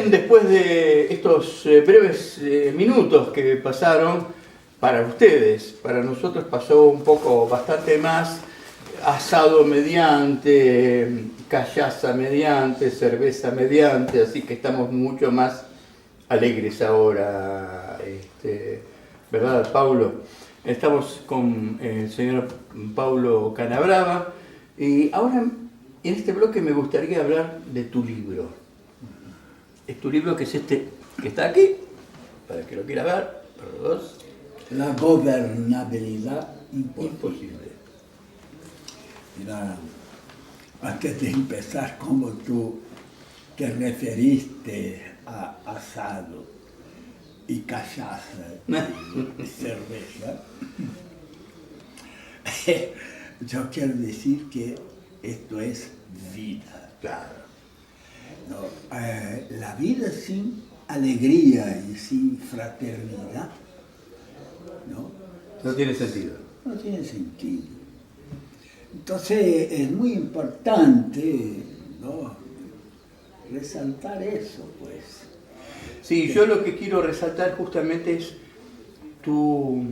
bien, después de estos breves minutos que pasaron para ustedes, para nosotros pasó un poco, bastante más, asado mediante, callaza mediante, cerveza mediante, así que estamos mucho más alegres ahora, ¿verdad, Paulo? Estamos con el señor Paulo Canabrava y ahora en este bloque me gustaría hablar de tu libro. Es tu libro que es este, que está aquí, para que lo quiera ver, para los dos. La gobernabilidad imposible. Mira, antes de empezar, como tú te referiste a asado y cachaza y cerveza, yo quiero decir que esto es vida. Claro. ¿No? La vida sin alegría y sin fraternidad, No tiene sentido. no tiene sentido. Entonces es muy importante, ¿no?, resaltar eso, pues. Sí, yo lo que quiero resaltar justamente es tu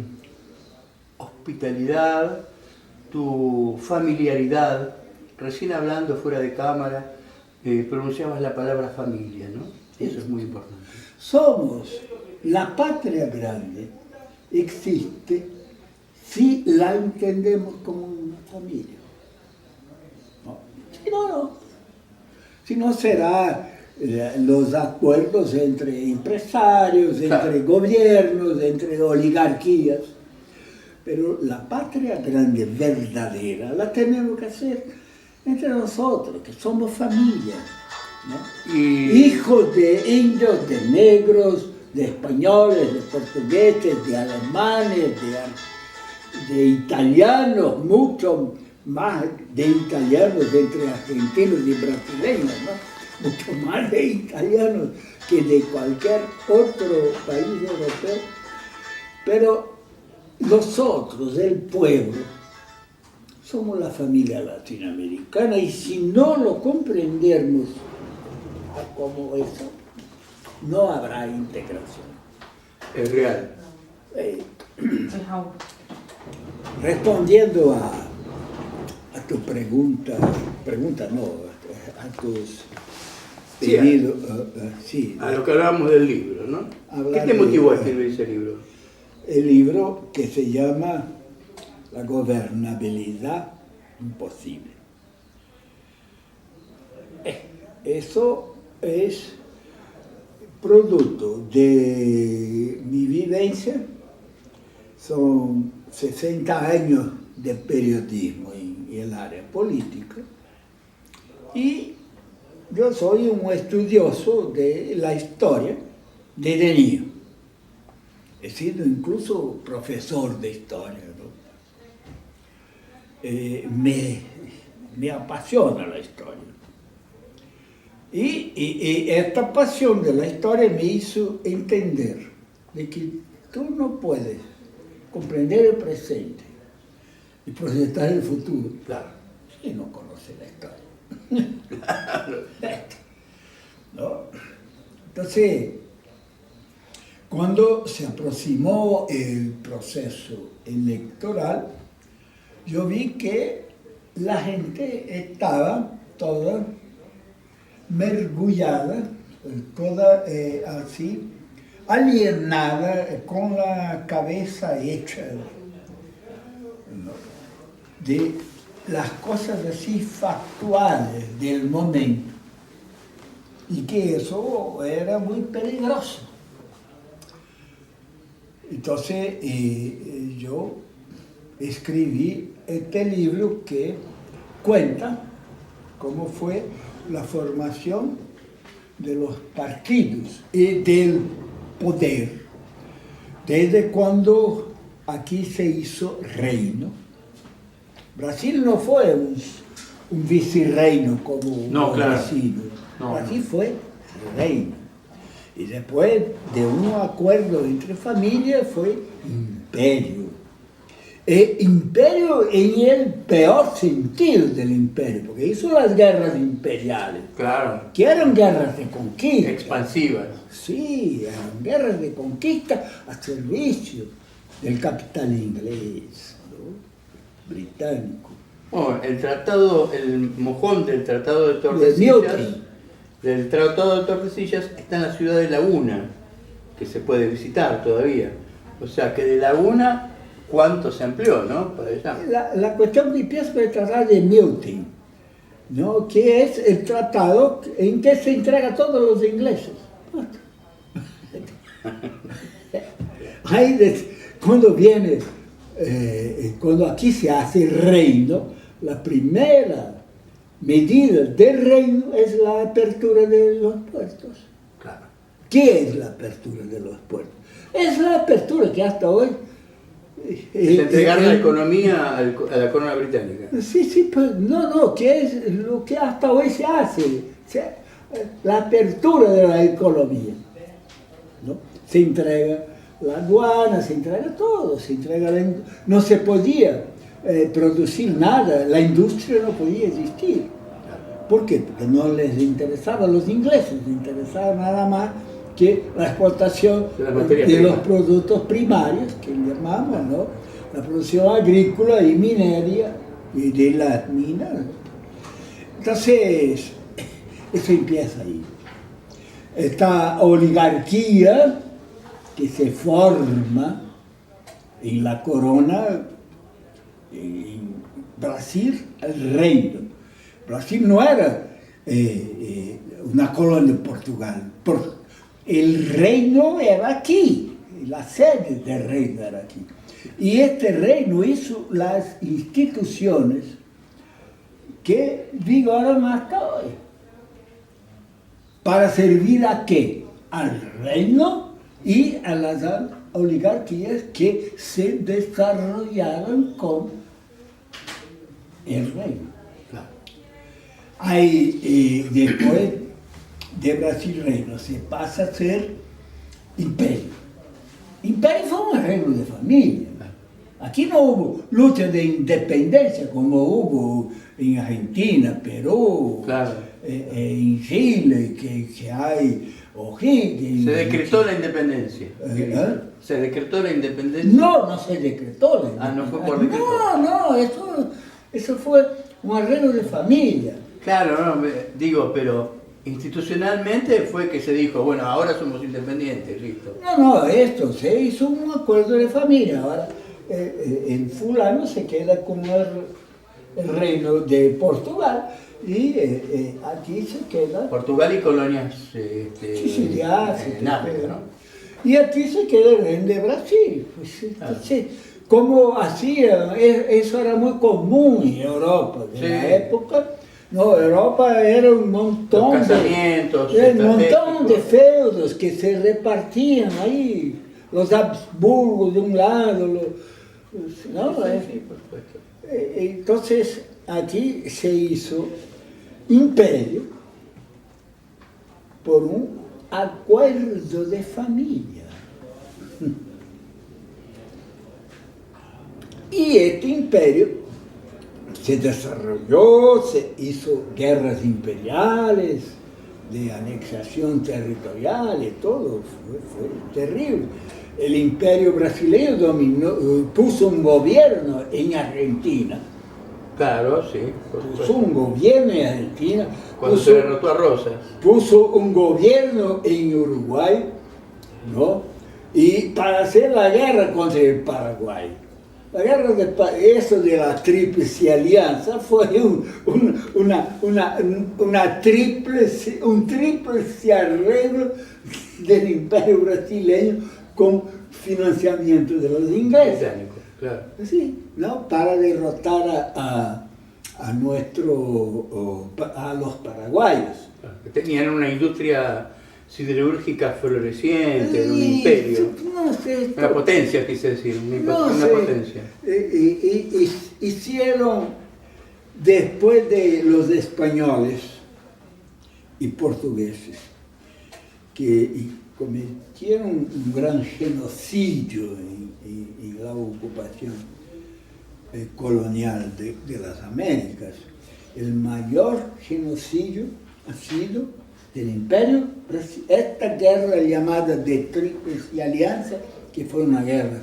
hospitalidad, tu familiaridad. Recién hablando fuera de cámara, pronunciabas la palabra familia, ¿no? Eso es muy importante. Somos la patria grande, existe si la entendemos como una familia. ¿No? Si no será los acuerdos entre empresarios, Claro, entre gobiernos, entre oligarquías. Pero la patria grande verdadera la tenemos que hacer entre nosotros, que somos familia, ¿no? Hijos de indios, de negros, de españoles, de portugueses, de alemanes, de italianos, mucho más de italianos entre argentinos y brasileños, ¿no? Mucho más de italianos que de cualquier otro país europeo. Pero nosotros, el pueblo, somos la familia latinoamericana y si no lo comprendemos como eso, no habrá integración. es real. Respondiendo a tu pregunta no, a tus pedidos, sí, A lo que hablábamos del libro, ¿no? ¿Qué te motivó a escribir ese libro? El libro que se llama La gobernabilidad imposible. Eso es producto de mi vivencia, son 60 años de periodismo en el área política y yo soy un estudioso de la historia desde niño. He sido incluso profesor de historia, ¿no? Me apasiona la historia. Y esta pasión de la historia me hizo entender de que tú no puedes comprender el presente y proyectar el futuro, Claro. si no conoces la historia. ¿No? Entonces, cuando se aproximó el proceso electoral, yo vi que la gente estaba toda mergullada, toda así, alienada, con la cabeza hecha, ¿no?, de las cosas así factuales del momento, y que eso era muy peligroso. Entonces yo escribí este libro que cuenta cómo fue la formación de los partidos y del poder, desde cuando aquí se hizo reino. Brasil no fue un vicerreino como No, claro. Brasil. No, Brasil no. fue reino. Y después de un acuerdo entre familias fue imperio. Imperio en el peor sentido del imperio, porque hizo las guerras imperiales, Claro. que eran guerras de conquista. Expansivas. Sí, eran guerras de conquista a servicio del capital inglés, ¿no? Británico. Bueno, el mojón del Tratado de De Tordesillas, Newton. del Tratado de Tordesillas está en la ciudad de Laguna, que se puede visitar todavía. O sea que de Laguna, ¿cuánto se amplió, no? Para allá. La cuestión que empieza con el Tratado de Newton, ¿no? Que es el tratado en que se entrega a todos los ingleses. Cuando viene, cuando aquí se hace el reino, la primera medida del reino es la apertura de los puertos. Claro. ¿Qué es la apertura de los puertos? Es la apertura que hasta hoy... Es entregar la economía a la corona británica. Sí, pues no, que es lo que hasta hoy se hace, la apertura de la economía, ¿no? Se entrega la aduana, se entrega todo, no se podía producir nada, la industria no podía existir. ¿Por qué? Porque no les interesaba a los ingleses, les interesaba nada más que la exportación de los productos primarios, que llamamos, ¿no? La producción agrícola y minería y de las minas. Entonces, eso empieza ahí. Esta oligarquía que se forma en la corona, en Brasil, el reino. Brasil no era una colonia de Portugal. El reino era aquí, la sede del reino era aquí. Y este reino hizo las instituciones que vigoran hasta hoy. ¿Para servir a qué? Al reino y a las oligarquías que se desarrollaron con el reino. Ahí, después de Brasil reino se pasa a ser imperio. Imperio fue un arreglo de familia. Aquí no hubo lucha de independencia como hubo en Argentina, Perú, claro. En Chile, que hay O'Higgins. Se decretó la independencia. ¿Se decretó la independencia? No se decretó la independencia. No fue por decreto. No, eso fue un arreglo de familia. Claro, no, digo, pero institucionalmente fue que se dijo, bueno, ahora somos independientes, listo. No, esto se hizo un acuerdo de familia. Ahora, el fulano se queda con el reino de Portugal y aquí se queda... Portugal y colonias sicilianas, en África, ¿no? Y aquí se queda el reino de Brasil. Pues, entonces, como hacía, eso era muy común en Europa en la época. No, Europa era un montón de feudos que se repartían ahí, los Habsburgos de un lado, ¿no? Sí, por supuesto. Entonces, aquí se hizo imperio por un acuerdo de familia. Y este imperio se desarrolló, se hizo guerras imperiales, de anexación territorial y todo, fue terrible. El imperio brasileño puso un gobierno en Argentina. Claro, sí. Puso un gobierno en Argentina. Cuando se derrotó a Rosas. Puso un gobierno en Uruguay, ¿no? Y para hacer la guerra contra el Paraguay. La guerra eso de la tríplice alianza fue un tríplice arreglo del imperio brasileño con financiamiento de los ingleses. Claro. Sí, ¿no? Para derrotar a los paraguayos. Tenían una industria siderúrgica floreciente, un imperio. No sé, una potencia, quise decir, una potencia. Hicieron, después de los españoles y portugueses, que cometieron un gran genocidio en la ocupación, colonial de las Américas. El mayor genocidio ha sido del imperio, esta guerra llamada de Tríplice Alianza, que fue una guerra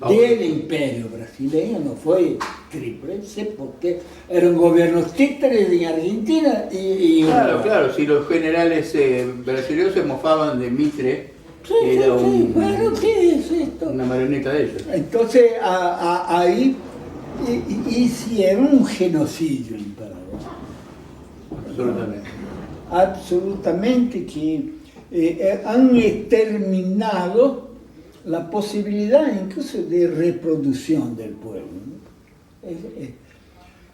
del imperio brasileño, no fue tríplice, porque eran gobiernos títeres en Argentina y Claro, si los generales brasileños se mofaban de Mitre, que era ¿qué es esto? una marioneta de ellos. Entonces ahí hicieron un genocidio en Paraguay. Absolutamente. Absolutamente, que han exterminado la posibilidad incluso de reproducción del pueblo, ¿no?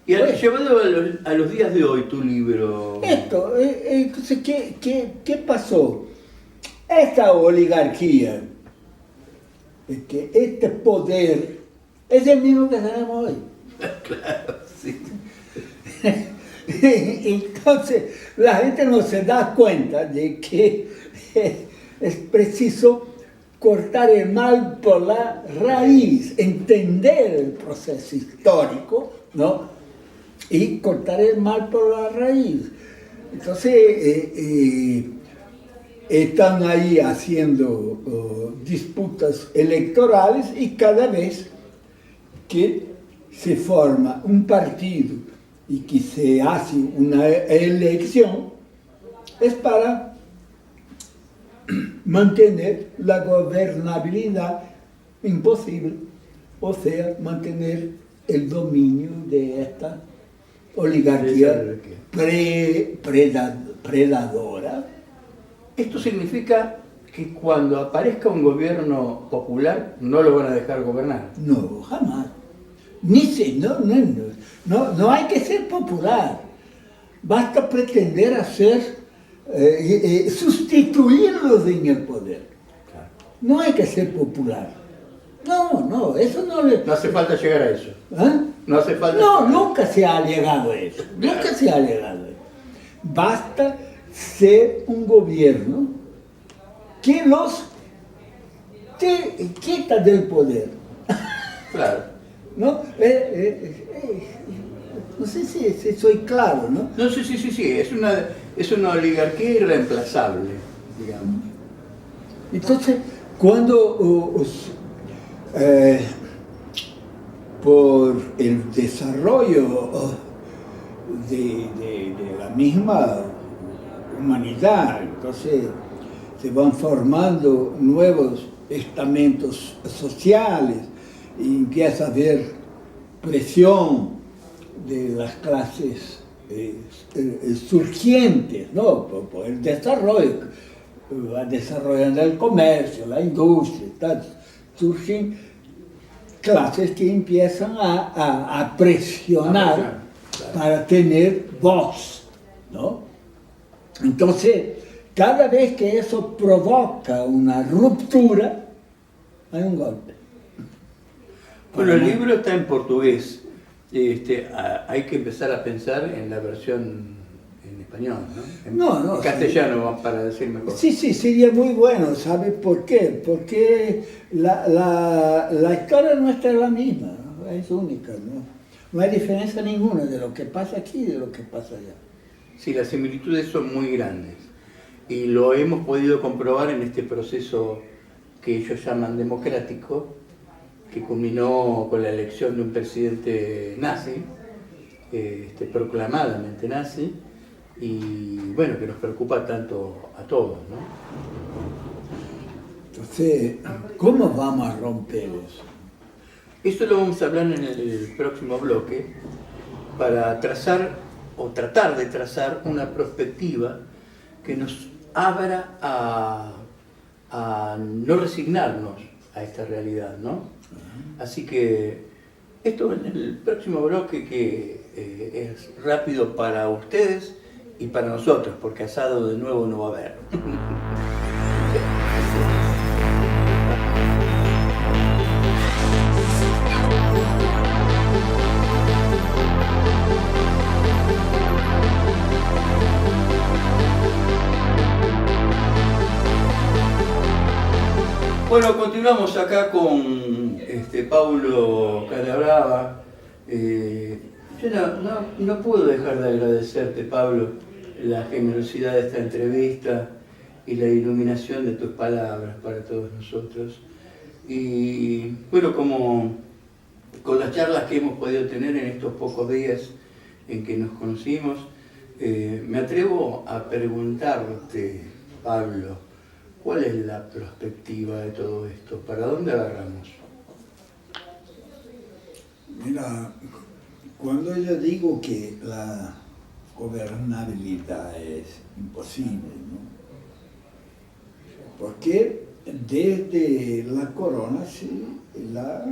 Y llevado a los días de hoy tu libro. Entonces, ¿qué pasó? Esta oligarquía, este poder, es el mismo que tenemos hoy. Claro, sí. Entonces, la gente no se da cuenta de que es preciso cortar el mal por la raíz, entender el proceso histórico, ¿no? Y cortar el mal por la raíz. Entonces, están ahí haciendo disputas electorales y cada vez que se forma un partido y que se hace una elección, es para mantener la gobernabilidad imposible, o sea, mantener el dominio de esta oligarquía predadora. Esto significa que cuando aparezca un gobierno popular no lo van a dejar gobernar. No, jamás. No hay que ser popular. Basta pretender hacer, sustituirlos en el poder. Claro. No hay que ser popular. No, eso no le... No hace falta llegar a eso. ¿Ah? No hace falta. No, nunca se ha llegado a eso. Nunca se ha llegado a eso. Basta ser un gobierno que los quita del poder. Claro. ¿No? No sé si soy claro, ¿no? No, sí. Es una oligarquía irreemplazable, digamos. Entonces, cuando por el desarrollo de la misma humanidad, entonces se van formando nuevos estamentos sociales y empieza a haber presión de las clases surgientes, ¿no? Por el desarrollo, va desarrollando el comercio, la industria, tal. Surgen clases que empiezan a presionar para tener voz, ¿no? Entonces, cada vez que eso provoca una ruptura, hay un golpe. Bueno, el libro está en portugués. Hay que empezar a pensar en la versión en español, ¿no? En castellano, sí. Para decir mejor. Sí, sería muy bueno. ¿Sabe por qué? Porque la historia nuestra es la misma, ¿no? Es única, ¿no? No hay diferencia ninguna de lo que pasa aquí y de lo que pasa allá. Sí, las similitudes son muy grandes y lo hemos podido comprobar en este proceso que ellos llaman democrático, que culminó con la elección de un presidente nazi, proclamadamente nazi, y bueno, que nos preocupa tanto a todos, ¿no? Entonces, ¿cómo vamos a romper eso? Esto lo vamos a hablar en el próximo bloque para trazar o tratar de trazar una perspectiva que nos abra a no resignarnos a esta realidad, ¿no? Así que esto en el próximo bloque, que es rápido para ustedes y para nosotros, porque asado de nuevo no va a haber. Bueno, continuamos acá con Paulo Calabrava, Yo no puedo dejar de agradecerte, Pablo, la generosidad de esta entrevista y la iluminación de tus palabras para todos nosotros. Y bueno, como con las charlas que hemos podido tener en estos pocos días en que nos conocimos, me atrevo a preguntarte, Pablo, ¿cuál es la perspectiva de todo esto? ¿Para dónde agarramos? Mira, cuando yo digo que la gobernabilidad es imposible, ¿no? Porque desde la corona, sí, las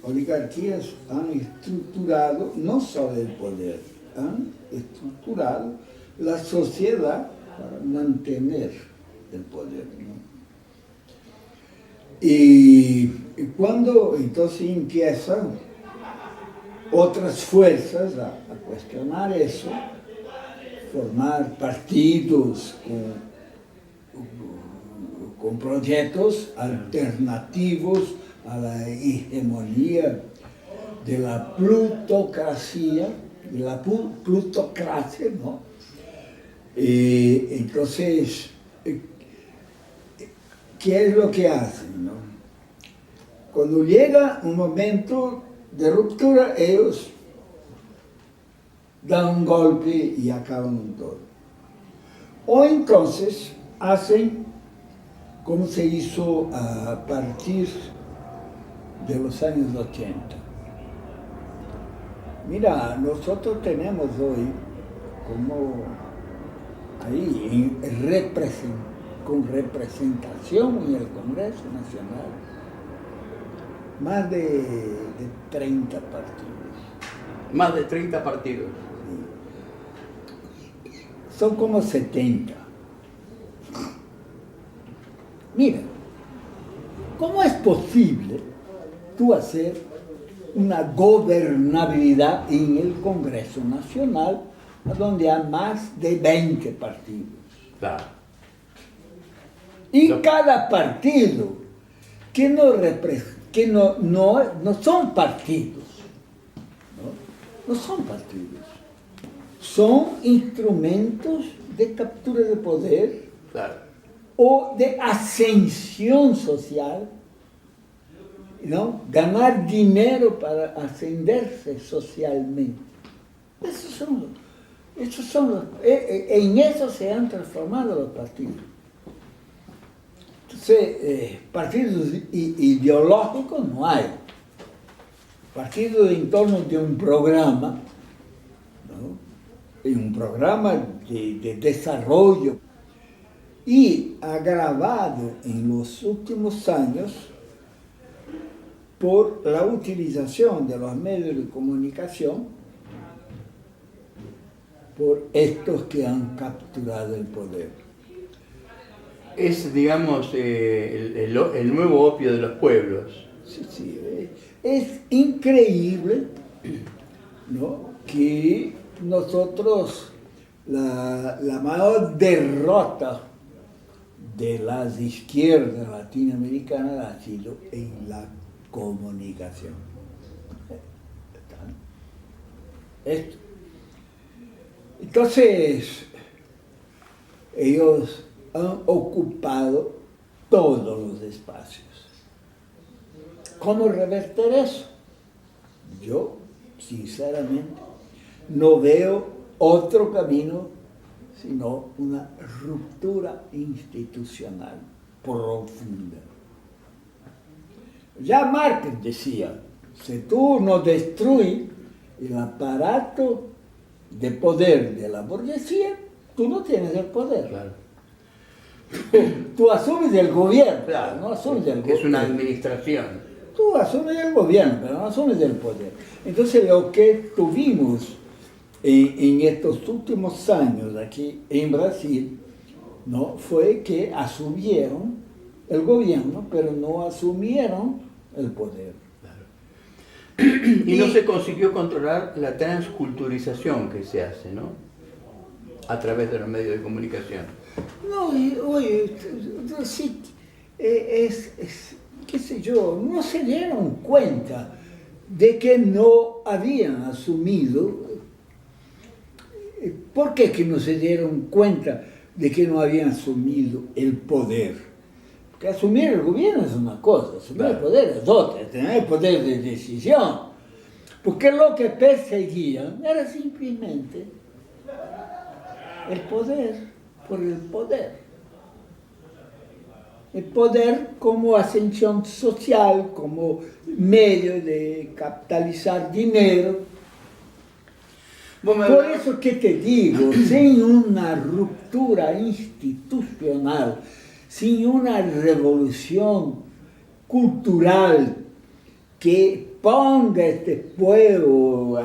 oligarquías han estructurado no solo el poder, han estructurado la sociedad para mantener el poder, ¿no? Y cuando entonces empiezan otras fuerzas a cuestionar eso, formar partidos con proyectos alternativos a la hegemonía de la plutocracia, ¿no? Entonces, ¿qué es lo que hacen, no? Cuando llega un momento de ruptura, ellos dan un golpe y acaban todo. O entonces hacen como se hizo a partir de los años 80. Mira, nosotros tenemos hoy como ahí con representación en el Congreso Nacional más de 30 partidos. Más de 30 partidos. Sí. Son como 70. Mira, ¿cómo es posible tú hacer una gobernabilidad en el Congreso Nacional donde hay más de 20 partidos? Claro. Y cada partido que no son partidos, no son partidos, son instrumentos de captura de poder, claro, o de ascensión social, ¿no? Ganar dinero para ascenderse socialmente. En eso se han transformado los partidos. Entonces, partidos ideológicos no hay. Partidos en torno de un programa, ¿no? Un programa de desarrollo. Y agravado en los últimos años por la utilización de los medios de comunicación por estos que han capturado el poder. Es, digamos, el nuevo opio de los pueblos. Sí, es increíble, ¿no?, que nosotros, la mayor derrota de las izquierdas latinoamericanas ha sido en la comunicación. Esto. Entonces, ellos han ocupado todos los espacios. ¿Cómo revertir eso? Yo, sinceramente, no veo otro camino sino una ruptura institucional profunda. Ya Márquez decía, si tú no destruyes el aparato de poder de la burguesía, tú no tienes el poder. Claro. Tú asumes el gobierno, claro, no asumes el gobierno. Es una administración. Tú asumes el gobierno, pero no asumes el poder. Entonces lo que tuvimos en estos últimos años aquí en Brasil, ¿no?, fue que asumieron el gobierno, pero no asumieron el poder. Claro. Y no se consiguió controlar la transculturización que se hace, ¿no?, a través de los medios de comunicación. No, oye, sí, qué sé yo, no se dieron cuenta de que no habían asumido. ¿Por qué que no se dieron cuenta de que no habían asumido el poder? Porque asumir el gobierno es una cosa, asumir el poder es otra, tener el poder de decisión. Porque lo que perseguían era simplemente el poder por el poder. El poder como ascensión social, como medio de capitalizar dinero. Por eso que te digo, sin una ruptura institucional, sin una revolución cultural que ponga a este pueblo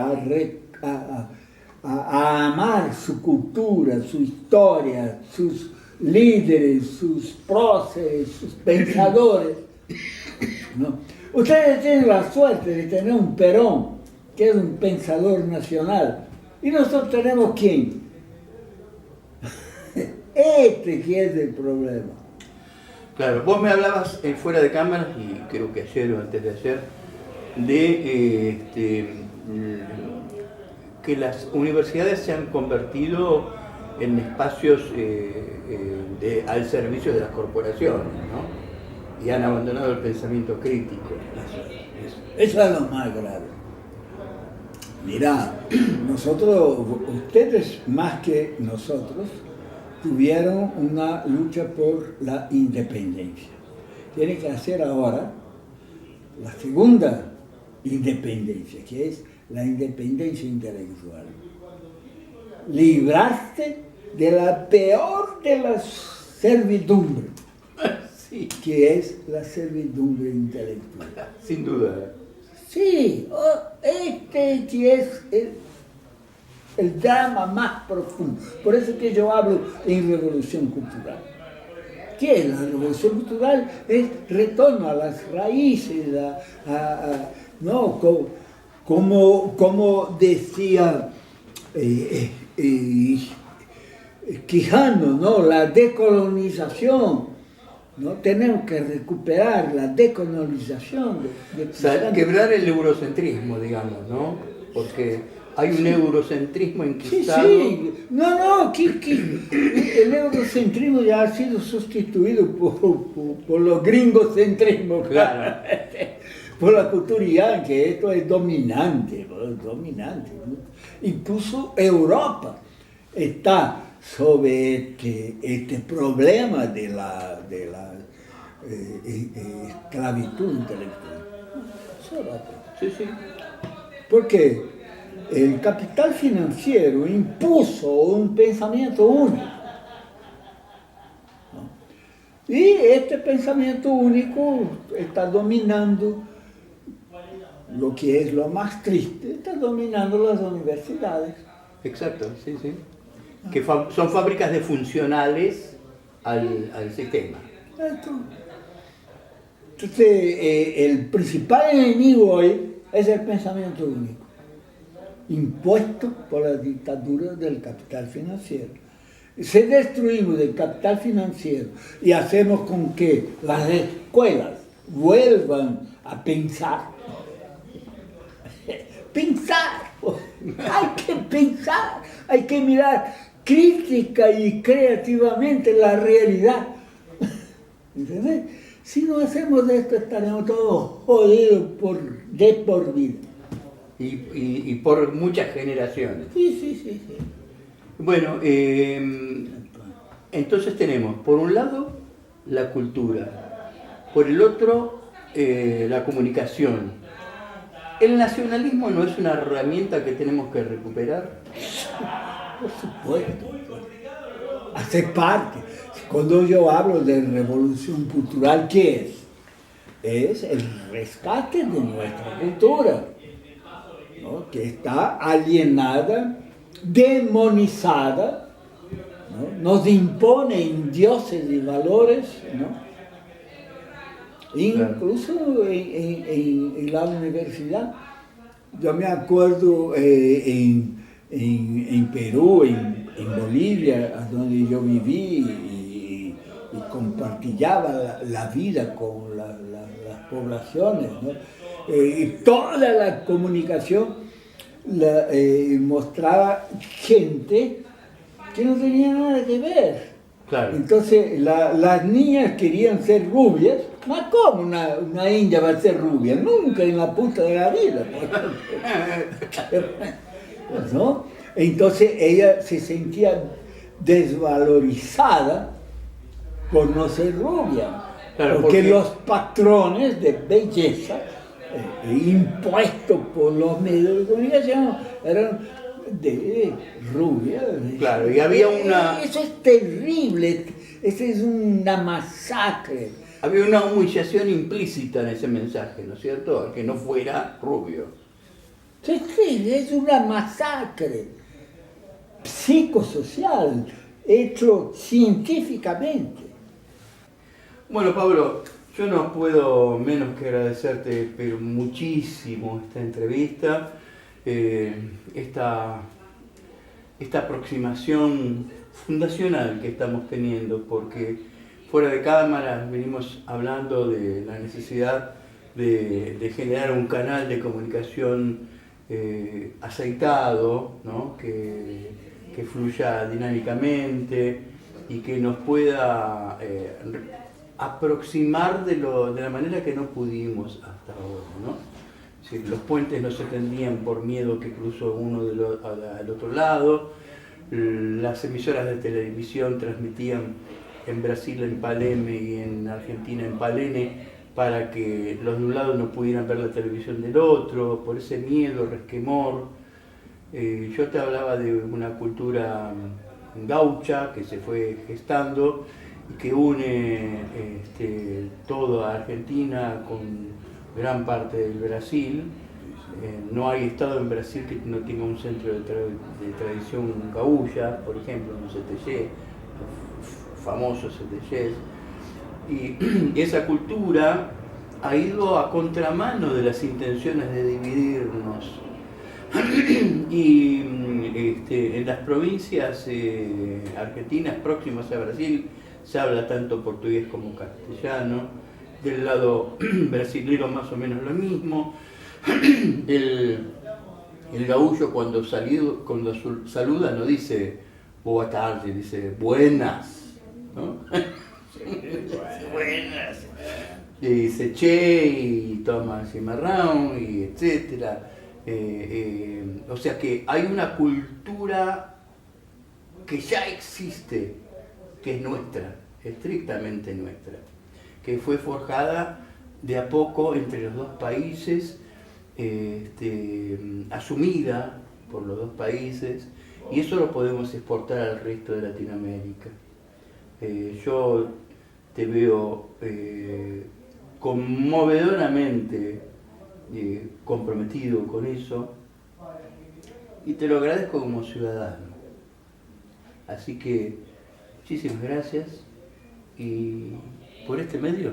a amar su cultura, su historia, sus líderes, sus próceres, sus pensadores, ¿no? Ustedes tienen la suerte de tener un Perón, que es un pensador nacional, y nosotros tenemos ¿quién? Este que es el problema. Claro, vos me hablabas fuera de cámaras, y creo que ayer o antes de ayer, de que las universidades se han convertido en espacios al servicio de las corporaciones, ¿no? Y han abandonado el pensamiento crítico. Eso es lo más grave. Mirá, ustedes más que nosotros, tuvieron una lucha por la independencia. Tienen que hacer ahora la segunda independencia, que es la independencia intelectual. Librarse de la peor de las servidumbres, sí, que es la servidumbre intelectual. Sin duda. Sí, este que es el drama más profundo. Por eso que yo hablo en revolución cultural. ¿Qué es la revolución cultural? Es retorno a las raíces, ¿no? Como decía Quijano, ¿no? La decolonización. ¿No? Tenemos que recuperar la decolonización. Quebrar el eurocentrismo, digamos, ¿no? Porque hay un eurocentrismo enquistado. Sí, sí. No, el eurocentrismo ya ha sido sustituido por los gringocentrismos. Claro. Por la cultura yankee, esto es dominante, ¿no? Incluso Europa está sobre este problema de la esclavitud intelectual. Sí, sí. Porque el capital financiero impuso un pensamiento único, ¿no? Y este pensamiento único está dominando lo que es lo más triste, está dominando las universidades. Exacto, sí, sí. Que son fábricas de funcionales al sistema. Entonces, el principal enemigo hoy es el pensamiento único, impuesto por la dictadura del capital financiero. Si destruimos el capital financiero y hacemos con que las escuelas vuelvan a pensar, hay que mirar crítica y creativamente la realidad. ¿Entendés? Si no hacemos esto, estaremos todos jodidos de por vida. Y por muchas generaciones. Sí. Bueno, entonces tenemos, por un lado, la cultura, por el otro, la comunicación. ¿El nacionalismo no es una herramienta que tenemos que recuperar? Por supuesto. Hace parte. Cuando yo hablo de revolución cultural, ¿qué es? Es el rescate de nuestra cultura, ¿no? Que está alienada, demonizada, ¿no? Nos imponen dioses y valores, ¿no? Incluso en la universidad. Yo me acuerdo en Perú, en Bolivia, donde yo viví y compartía la vida con las poblaciones, ¿no? Y toda la comunicación mostraba gente que no tenía nada que ver. Claro. Entonces las niñas querían ser rubias, ¿mas cómo una india va a ser rubia? Nunca en la puta de la vida. ¿No? Entonces ella se sentía desvalorizada por no ser rubia, claro, porque los patrones de belleza impuestos por los medios de comunicación eran de rubia. Claro, y había una... Eso es terrible, eso es una masacre. Había una humillación implícita en ese mensaje, ¿no es cierto? Al que no fuera rubio. Sí, es una masacre psicosocial, hecho científicamente. Bueno, Pablo, yo no puedo menos que agradecerte pero muchísimo esta entrevista, esta aproximación fundacional que estamos teniendo, porque fuera de cámara venimos hablando de la necesidad de generar un canal de comunicación aceitado, ¿no? que fluya dinámicamente y que nos pueda aproximar de la manera que no pudimos hasta ahora, ¿no? Si los puentes no se tendían por miedo que cruzó uno al otro lado, las emisoras de televisión transmitían en Brasil en Paleme y en Argentina en Palene para que los de un lado no pudieran ver la televisión del otro, por ese miedo, resquemor. Yo te hablaba de una cultura gaucha que se fue gestando y que une toda Argentina con gran parte del Brasil. No hay estado en Brasil que no tenga un centro de tradición gaúcha, por ejemplo, un CTG, famosos CTGs. Y esa cultura ha ido a contramano de las intenciones de dividirnos. Y en las provincias argentinas próximas a Brasil se habla tanto portugués como castellano. Del lado brasilero más o menos lo mismo. El gaúcho cuando saluda no dice boa tarde, dice buenas, ¿no? Buenas. Y dice che y toma cimarrón y etcétera. O sea que hay una cultura que ya existe, que es nuestra, estrictamente nuestra, que fue forjada de a poco entre los dos países, asumida por los dos países, y eso lo podemos exportar al resto de Latinoamérica. Yo te veo conmovedoramente comprometido con eso y te lo agradezco como ciudadano. Así que muchísimas gracias y por este medio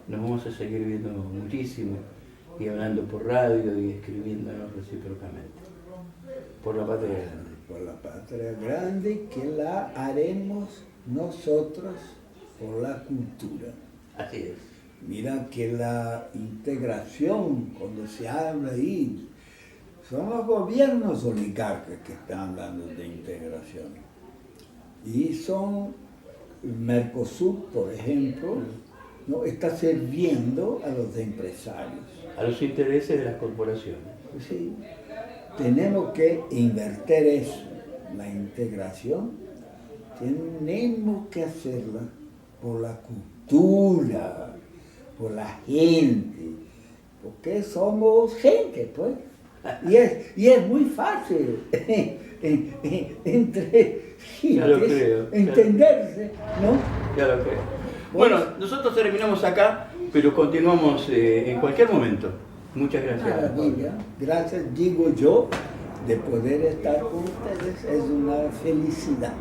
nos vamos a seguir viendo muchísimo y hablando por radio y escribiéndonos recíprocamente. Por la patria grande. Por la patria grande que la haremos nosotros por la cultura. Así es. Mira que la integración, cuando se habla ahí, son los gobiernos oligarcas que están hablando de integración. Y son, Mercosur, por ejemplo, ¿no? Está sirviendo a los empresarios. A los intereses de las corporaciones. Sí. Tenemos que invertir eso, la integración, tenemos que hacerla por la cultura, por la gente, porque somos gente, pues. Y es muy fácil entre gentes entenderse, ¿no? Ya lo creo. Bueno, nosotros terminamos acá, pero continuamos en cualquier momento. Muchas gracias. Maravilla. Gracias, digo yo, de poder estar con ustedes, es una felicidad.